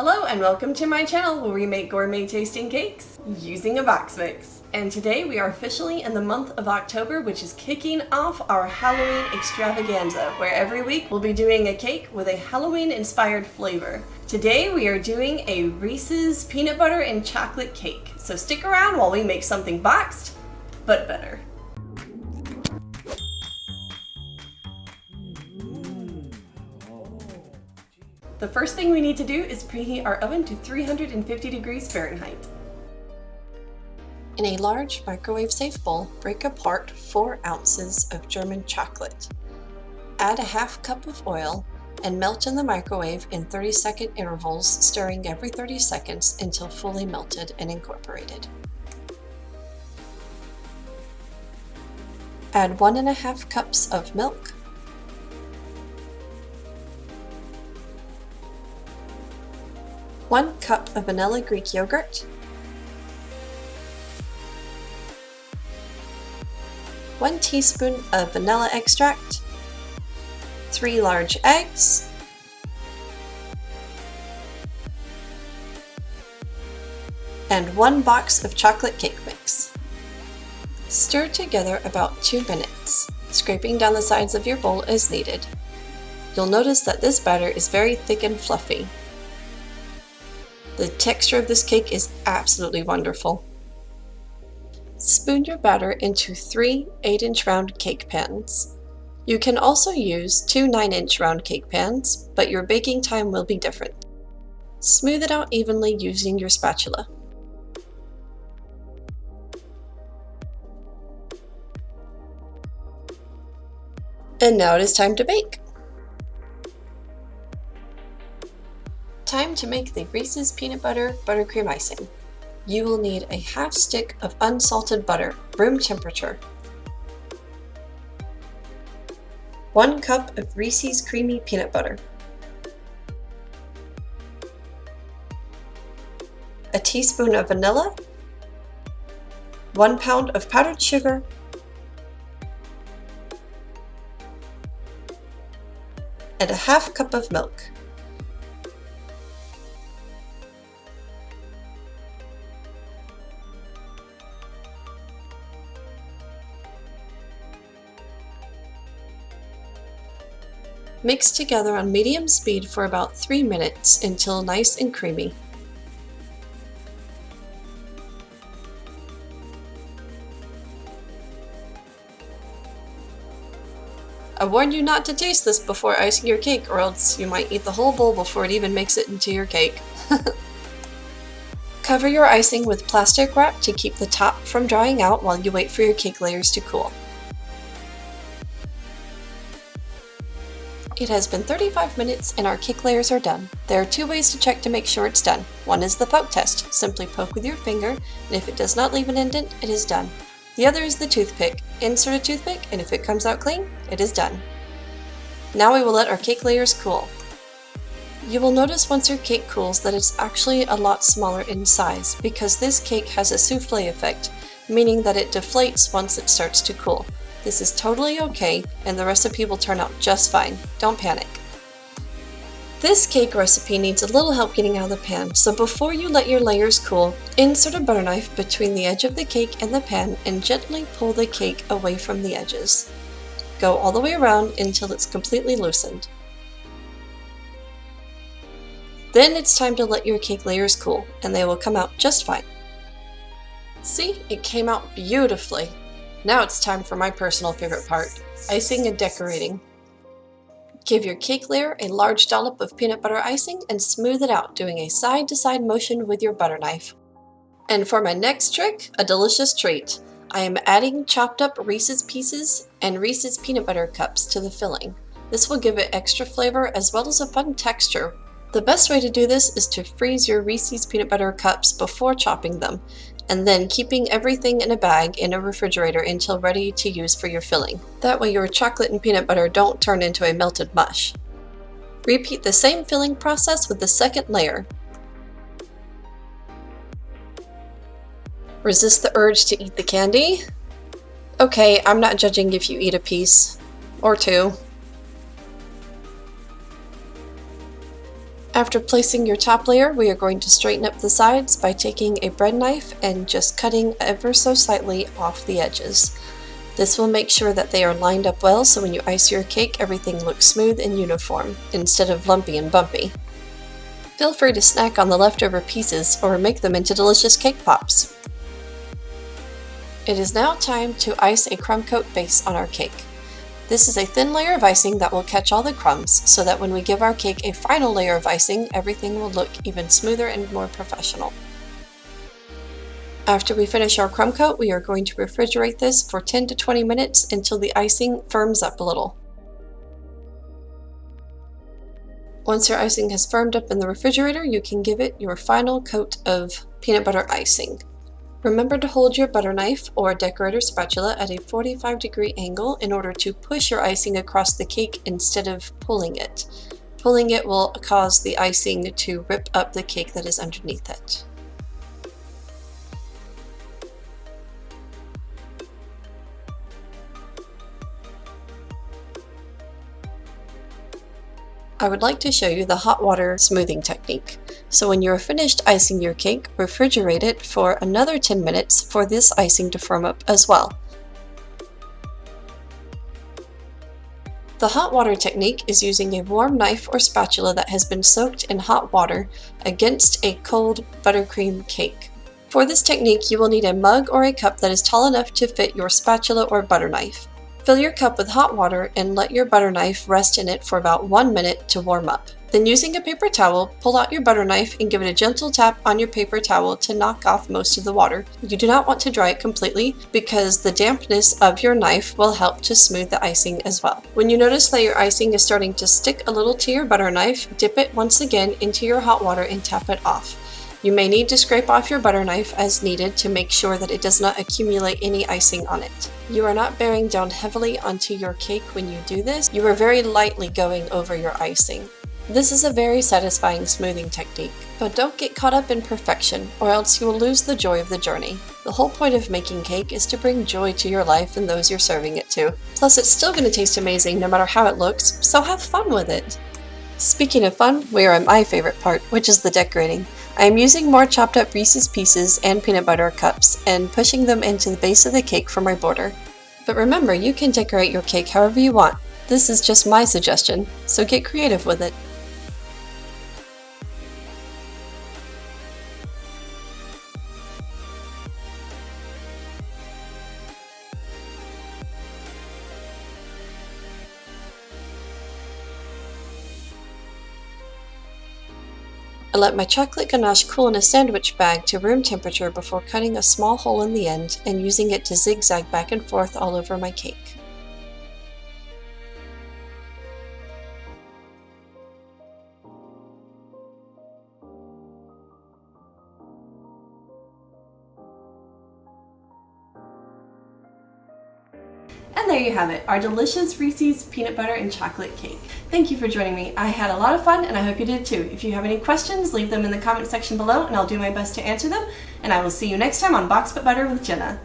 Hello and welcome to my channel where we make gourmet tasting cakes using a box mix. And today we are officially in the month of October, which is kicking off our Halloween extravaganza, where every week we'll be doing a cake with a Halloween inspired flavor. Today we are doing a Reese's peanut butter and chocolate cake. So stick around while we make something boxed, but better. The first thing we need to do is preheat our oven to 350 degrees Fahrenheit. In a large microwave-safe bowl, break apart 4 ounces of German chocolate. Add a half cup of oil and melt in the microwave in 30-second intervals, stirring every 30 seconds until fully melted and incorporated. Add 1.5 cups of milk, 1 cup of vanilla Greek yogurt, 1 teaspoon of vanilla extract, 3 large eggs, and 1 box of chocolate cake mix. Stir together about 2 minutes, scraping down the sides of your bowl as needed. You'll notice that this batter is very thick and fluffy. The texture of this cake is absolutely wonderful. Spoon your batter into 3 8-inch round cake pans. You can also use 2 9-inch round cake pans, but your baking time will be different. Smooth it out evenly using your spatula. And now it is time to bake. Time to make the Reese's peanut butter buttercream icing. You will need a half stick of unsalted butter, room temperature, 1 cup of Reese's creamy peanut butter, a teaspoon of vanilla, 1 pound of powdered sugar, and a half cup of milk. Mix together on medium speed for about 3 minutes until nice and creamy. I warned you not to taste this before icing your cake, or else you might eat the whole bowl before it even makes it into your cake. Cover your icing with plastic wrap to keep the top from drying out while you wait for your cake layers to cool. It has been 35 minutes and our cake layers are done. There are 2 ways to check to make sure it's done. One is the poke test. Simply poke with your finger, and if it does not leave an indent, it is done. The other is the toothpick. Insert a toothpick, and if it comes out clean, it is done. Now we will let our cake layers cool. You will notice once your cake cools that it's actually a lot smaller in size, because this cake has a souffle effect, meaning that it deflates once it starts to cool. This is totally okay, and the recipe will turn out just fine. Don't panic. This cake recipe needs a little help getting out of the pan, so before you let your layers cool, insert a butter knife between the edge of the cake and the pan and gently pull the cake away from the edges. Go all the way around until it's completely loosened. Then it's time to let your cake layers cool, and they will come out just fine. See, it came out beautifully. Now it's time for my personal favorite part, icing and decorating. Give your cake layer a large dollop of peanut butter icing and smooth it out, doing a side-to-side motion with your butter knife. And for my next trick, a delicious treat. I am adding chopped up Reese's Pieces and Reese's peanut butter cups to the filling. This will give it extra flavor as well as a fun texture. The best way to do this is to freeze your Reese's peanut butter cups before chopping them, and then keeping everything in a bag in a refrigerator until ready to use for your filling. That way your chocolate and peanut butter don't turn into a melted mush. Repeat the same filling process with the second layer. Resist the urge to eat the candy? Okay, I'm not judging if you eat a piece or 2. After placing your top layer, we are going to straighten up the sides by taking a bread knife and just cutting ever so slightly off the edges. This will make sure that they are lined up well, so when you ice your cake, everything looks smooth and uniform, instead of lumpy and bumpy. Feel free to snack on the leftover pieces or make them into delicious cake pops. It is now time to ice a crumb coat base on our cake. This is a thin layer of icing that will catch all the crumbs, so that when we give our cake a final layer of icing, everything will look even smoother and more professional. After we finish our crumb coat, we are going to refrigerate this for 10 to 20 minutes until the icing firms up a little. Once your icing has firmed up in the refrigerator, you can give it your final coat of peanut butter icing. Remember to hold your butter knife or decorator spatula at a 45-degree angle in order to push your icing across the cake instead of pulling it. Pulling it will cause the icing to rip up the cake that is underneath it. I would like to show you the hot water smoothing technique. So when you're finished icing your cake, refrigerate it for another 10 minutes for this icing to firm up as well. The hot water technique is using a warm knife or spatula that has been soaked in hot water against a cold buttercream cake. For this technique, you will need a mug or a cup that is tall enough to fit your spatula or butter knife. Fill your cup with hot water and let your butter knife rest in it for about 1 minute to warm up. Then using a paper towel, pull out your butter knife and give it a gentle tap on your paper towel to knock off most of the water. You do not want to dry it completely because the dampness of your knife will help to smooth the icing as well. When you notice that your icing is starting to stick a little to your butter knife, dip it once again into your hot water and tap it off. You may need to scrape off your butter knife as needed to make sure that it does not accumulate any icing on it. You are not bearing down heavily onto your cake when you do this. You are very lightly going over your icing. This is a very satisfying smoothing technique, but don't get caught up in perfection or else you will lose the joy of the journey. The whole point of making cake is to bring joy to your life and those you're serving it to. Plus, it's still going to taste amazing no matter how it looks, so have fun with it. Speaking of fun, we are at my favorite part, which is the decorating. I am using more chopped up Reese's Pieces and peanut butter cups and pushing them into the base of the cake for my border. But remember, you can decorate your cake however you want. This is just my suggestion, so get creative with it. I let my chocolate ganache cool in a sandwich bag to room temperature before cutting a small hole in the end and using it to zigzag back and forth all over my cake. And there you have it, our delicious Reese's peanut butter and chocolate cake. Thank you for joining me. I had a lot of fun and I hope you did too. If you have any questions, leave them in the comment section below and I'll do my best to answer them. And I will see you next time on Box But Butter with Jenna.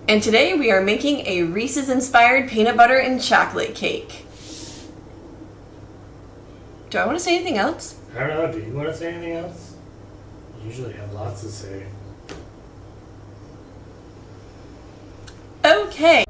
And today we are making a Reese's inspired peanut butter and chocolate cake. Do I want to say anything else? I don't know, do you want to say anything else? You usually have lots to say. Okay.